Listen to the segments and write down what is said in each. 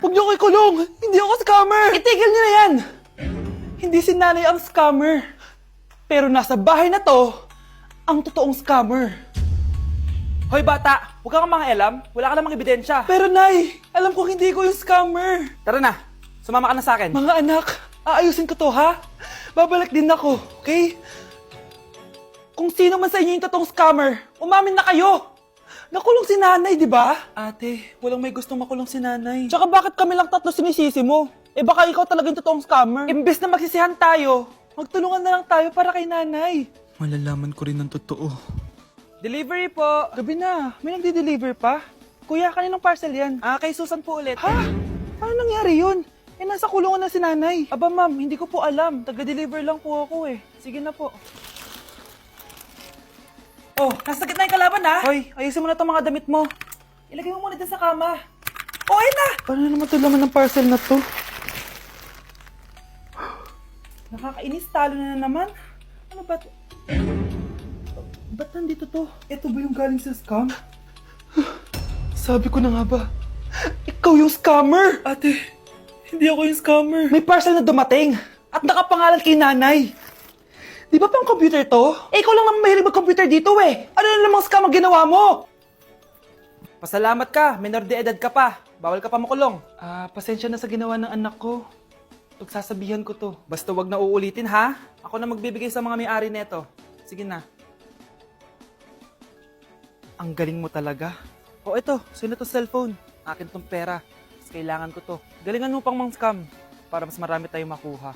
Huwag niyo ko ikulong! Hindi ako scammer! Itigil niyo na yan! Hindi si nanay ang scammer. Pero nasa bahay na to, ang totoong scammer. Hoy bata, huwag kang mangialam. Wala ka namang ebidensya. Pero nay, alam ko hindi ko yung scammer. Tara na, sumama ka na sa akin. Mga anak, aayusin ko to ha? Babalik din ako, okay? Kung sino man sa inyo yung totoong scammer, umamin na kayo! Nakulong si nanay, di ba? Ate, walang may gustong makulong si nanay. Tsaka bakit kami lang tatlo sinisisi mo? Eh baka ikaw talaga yung totoong scammer. Imbes na magsisihan tayo, magtulungan na lang tayo para kay nanay. Malalaman ko rin ang totoo. Delivery po! Gabi na, may nagde-deliver pa? Kuya, kaninong parcel yan? Kay Susan po ulit. Ha? Paano nangyari yun? Eh, nasa kulungan na si nanay. Aba ma'am, hindi ko po alam. Taga-deliver lang po ako eh. Sige na po. Oh, nasa gitna yung kalaban ha? Hoy, ayusin mo na itong mga damit mo. Ilagay mo muna dyan sa kama. Oh, ayun na! Paano naman ito laman ng parcel na to? Nakakainis, talo na naman. Ano ba ito? Ba't nandito to? Ito ba yung galing sa scam? Sabi ko na nga ba? Ikaw yung scammer! Ate, hindi ako yung scammer. May parcel na dumating at nakapangalan kay nanay. Di ba pang computer to? Eh, ikaw lang naman mahilig mag-computer dito eh. Ano na namang scam ang ginawa mo? Pasalamat ka, minor de edad ka pa. Bawal ka pa makulong. Pasensya na sa ginawa ng anak ko. Pagsasabihan ko to. Basta wag na uulitin ha. Ako na magbibigay sa mga may-ari neto. Sige na. Ang galing mo talaga. O eto, sino to cellphone? Akin tong pera. Mas kailangan ko to. Galingan mo pang mang scam para mas marami tayong makuha.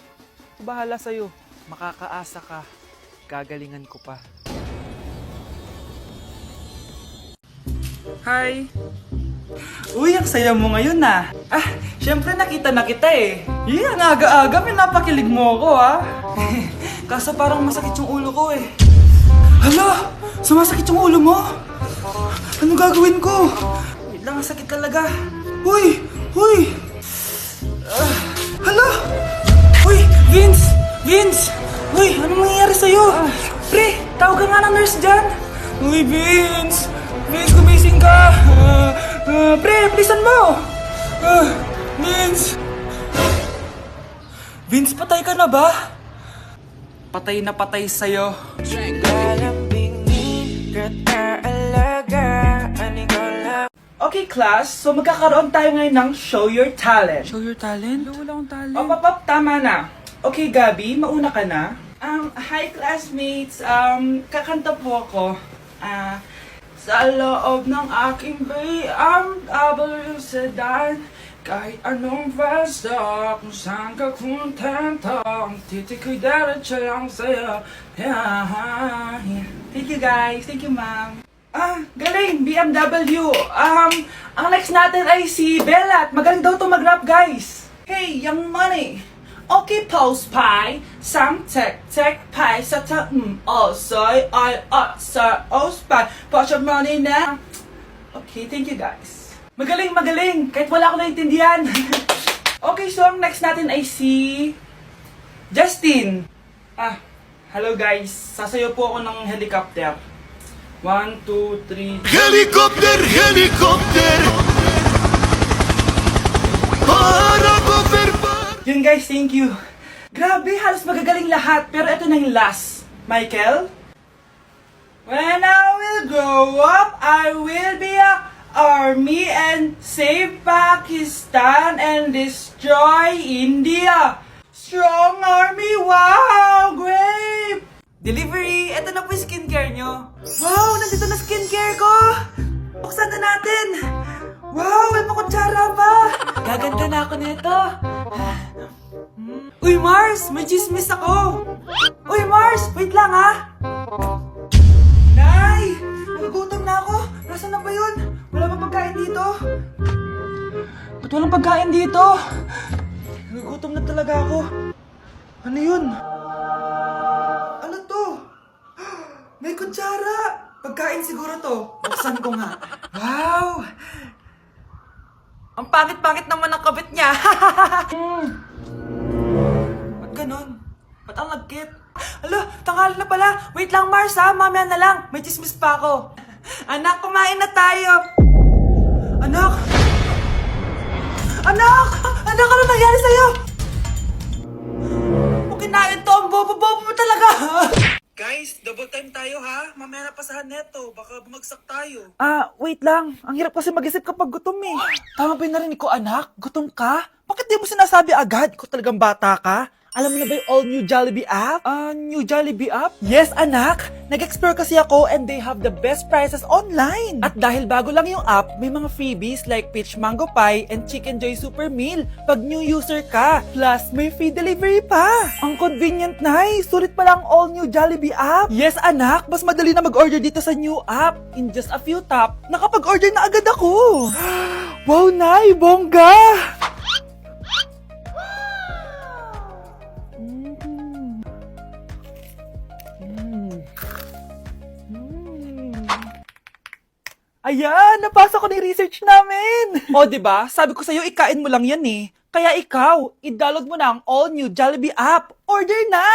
Bahala sa'yo. Makakaasa ka. Gagalingan ko pa. Hi! Uy, ang saya mo ngayon na. Syempre nakita na kita eh. Ang aga-aga, pinapakilig mo ako Kaso parang masakit yung ulo ko eh. Hala! Sumasakit yung ulo mo? Ano gagawin ko? Wait lang, ang sakit talaga. Uy! Uy! Hala! Uy! Vince! Vince! Uy! Anong nangyayari sa'yo? Pre! Tawagan nga ng nurse dyan! Uy, Vince! Vince, gumising ka! Pre! Pleasean mo! Vince! Vince, patay ka na ba? Patay na patay sa'yo. Okay, class. So, magkakaroon tayo ngayon ng Show Your Talent. Show your talent? Wala akong talent. Pop, tama na. Okay, Gabi, mauna ka na. Hi, classmates. Kakanta po ako. Sa loob ng aking bayang W sedan, kahit anong basta, kung saan ka kontento, ang titik ko'y diretso lang sa'yo. Thank you, guys. Thank you, ma'am. Galing! BMW! Ang next natin ay si Bella at magaling daw ito mag-rap, guys! Hey, Young Money! Okay, Pulse Pie! Sang tek pie sa soy, sa Pie! Push your money na! Okay, thank you, guys. Magaling, magaling! Kahit wala ko naintindihan! Okay, so ang next natin ay si Justin! Hello, guys! Sasayaw po ako ng helicopter. 1, 2, 3... Helicopter, helicopter! Yun guys, thank you. Grabe, halos magagaling lahat. Pero ito na yung last. Michael? When I will grow up, I will be a army and save Pakistan and destroy India. Strong army, wow, great! Delivery! Ito na po yung skincare nyo. Wow! Nandito na skincare ko! Buksan na natin! Wow! May pakutsara pa! Gaganda na ako nito! Uy, Mars! May chismis ako! Uy, Mars! Wait lang, ha! Nay! Nagugutom na ako! Nasaan na ba yun? Wala bang pagkain dito? Ba't walang pagkain dito? Nagugutom na talaga ako. Ano yun? Ano to? May kutsara! Pagkain siguro to. Buksan ko nga. Wow! Ang pangit-pangit naman ang kabit niya. Ba't ganun? Ba't ang lagkit? Alo, tanghali na pala. Wait lang, Mars ha. Mamaya na lang. May chismis pa ako. Anak, kumain na tayo. Anak! Anak! Anak, ano nangyari sa'yo? Kung kinain to, ang bobo-bobo mo talaga! Guys, double time tayo ha. Mamaya na pasahan neto. Baka bumagsak tayo. Wait lang. Ang hirap kasi mag-isip kapag gutom eh. Tama ba yung narinig ko, anak? Gutom ka? Bakit di mo sinasabi agad? Ikaw talagang bata ka? Alam mo na ba yung all new Jollibee app? New Jollibee app? Yes, anak! Nag-explore kasi ako and they have the best prices online. At dahil bago lang yung app, may mga freebies like peach mango pie and chicken joy super meal pag new user ka. Plus, may free delivery pa. Ang convenient, Nay. Sulit pa lang all new Jollibee app. Yes, anak. Mas madali na mag-order dito sa new app. In just a few tap, nakapag-order na agad ako. Wow, Nay! Bongga! Ayan, napasa ko na yung research namin. O, diba? Sabi ko sa'yo, ikain mo lang yan eh. Kaya ikaw, i-download mo na ang all-new Jollibee app. Order na!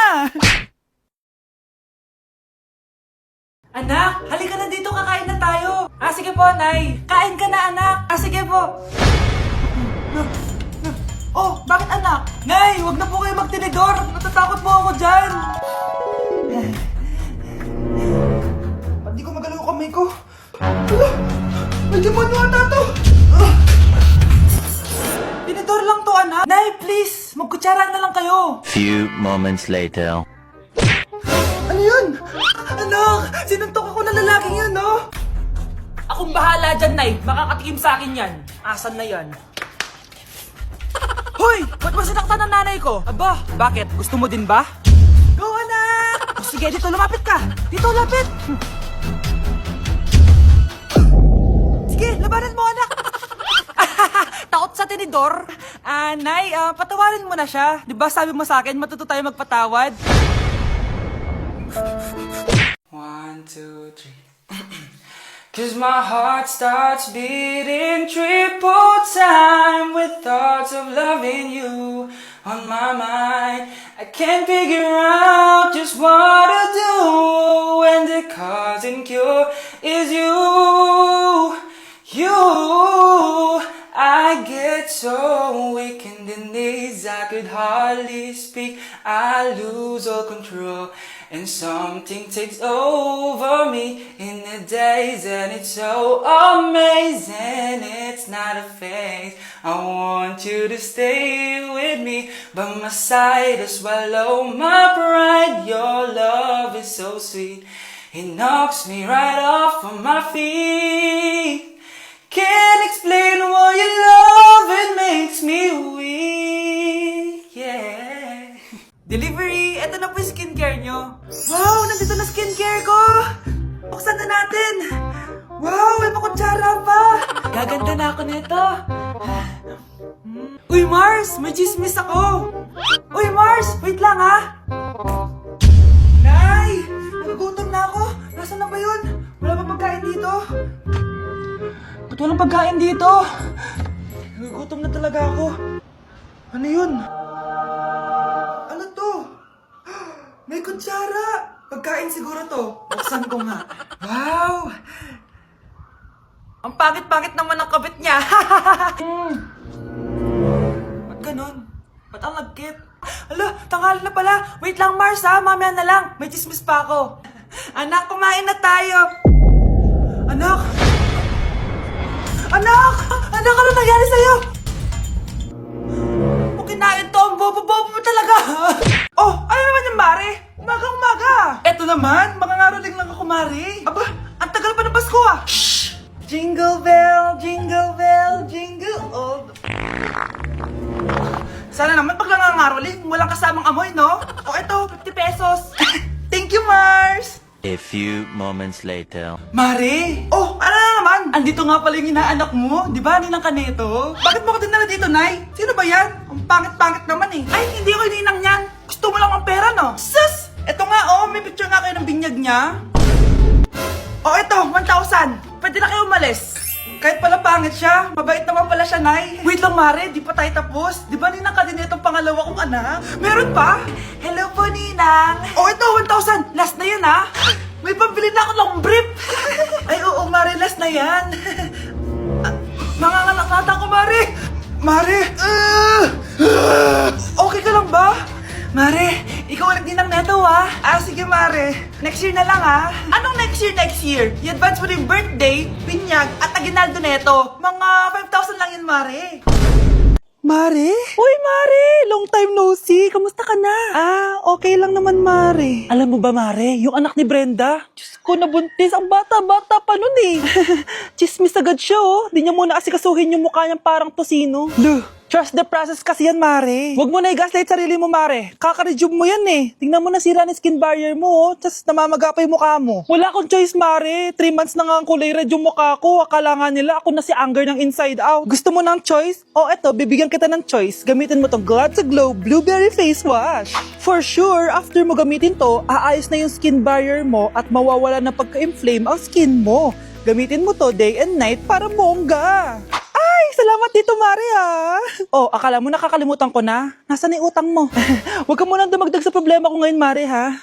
Anak, halika na dito, kakain na tayo. Sige po, Nay. Kain ka na, anak. Sige po. Oh, bakit anak? Nay, wag na po kayo magtinidor. Natatakot po ako dyan. Ba't di ko magalaw yung kamay ko? Hala, may demonyo ata to. Tinidor lang to, anak. Nay, please, magkutsara na lang kayo. Few moments later. Ano yun? Anak, sinuntok ako ng lalaking yun, no? Akong bahala dyan, Nay. Makakatikim sa akin yan. Asan na yan? Hoy! Ba't mo sinaktan ng nanay ko? Aba, bakit? Gusto mo din ba? Go, anak! O, sige, dito lumapit ka. Dito, lapit. Sige, labanan mo, anak. Takot sa tinidor. Nay, patawarin mo na siya. Di ba sabi mo sa akin, matuto tayo magpatawad? 1, 2, 3. 'Cause my heart starts beating triple time with thoughts of loving you on my mind. I can't figure out just what to do when the cause and cure is you. I get so weak in the knees, I could hardly speak. I lose all control, and something takes over me in the days, and it's so amazing. It's not a phase. I want you to stay with me, by my side to swallow my pride. Your love is so sweet, it knocks me right off of my feet. Can't explain why your love, it makes me weak, yeah. Delivery! Ito na po yung skincare nyo. Wow! Nandito na skincare ko! Buksan na natin! Wow! May pakutsara pa! Gaganda na ako nito! Uy, Mars! May chismis ako! Uy, Mars! Wait lang, ha! Nay! Nagugutom na ako! Nasaan na ba yun? Wala pa pagkain dito? Ba't walang pagkain dito? Nagugutom na talaga ako. Ano yun? Ano to? May kutsara! Pagkain siguro to. Buksan ko nga. Wow! Ang pangit-pangit naman ang kabit niya. Ba't ganun? Ba't ang lagkit? Ala, tanghali na pala. Wait lang, Mars, ha? Mamaya na lang. May chismis pa ako. Anak, kumain na tayo. Anak! Anak! Anak, ano nangyari sa'yo? Kung kinain to, ang bobo-bobo mo talaga. Oh, ano naman yung Mare? Umaga-umaga. Eto naman, makangaraling lang ako, Mare. Aba, ang tagal pa ng Pasko, ah. Shh! Jingle bell, jingle bell, jingle all the... Sana naman pag nangangaroling, walang kasamang amoy, no? O eto, 50 pesos. Thank you, Mars. A few moments later. Mare! Oh, ano na naman? Andito nga pala yung inaanak mo. Di ba, ninang ka nito? Bakit mo ko dinala dito, Nay? Sino ba yan? Ang pangit-pangit naman eh. Ay, hindi ko ninang yan. Gusto mo lang ang pera, no? Sus! Eto nga, oh. May picture nga kayo ng binyag niya. Oh, eto, 1,000. Pwede na kayo umalis. Kahit pala pangit siya, mabait naman pala siya, Nay. Wait lang, Mare. Di pa tayo tapos. Di ba ninang ka din itong pangalawa kong anak? Meron pa? Hello po, Ninang. Oh, ito, 1,000. Last na yun, ha? May pambili na ako ng brief. Ay, oo, Mare. Last na yan. Mga anak nata ko, Mare. Mare! Okay ka lang ba? Mare, ikaw ulit din ng neto ah. Sige Mare. Next year na lang ah. Anong next year? I-advance mo yung birthday, pinyag, at aginaldo neto. Mga 5,000 lang yun Mare. Mare? Uy, Mare! Long time no see. Kamusta ka na? Okay lang naman, Mare. Alam mo ba, Mare? Yung anak ni Brenda, Diyos ko, nabuntis. Ang bata-bata pa nun eh. Chismis agad siya, oh. Di niya muna kasi kasuhin yung mukha niyang parang tosino. Trust the process kasi yan, Mare. Huwag mo na i-gaslight sarili mo, Mare. Kaka-rejuve mo yan eh. Tingnan mo na sira ng skin barrier mo, oh. Tapos namamaga pa yung mukha mo. Wala akong choice, Mare. 3 months na nga ang kulay red yung mukha ko. Akala nga nila ako na si Anger ng inside out. Gusto mo ng choice? Eto, bibigyan kita ng choice. Gamitin mo tong Glad to Glow Blueberry Face Wash. For sure, after mo gamitin to, aayos na yung skin barrier mo at mawawala na pagka-inflame ang skin mo. Gamitin mo to day and night para bongga. Ay, salamat dito, Mare, ha? Akala mo nakakalimutan ko na? Nasaan yung utang mo? Huwag ka munang dumagdag sa problema ko ngayon, Mare, ha?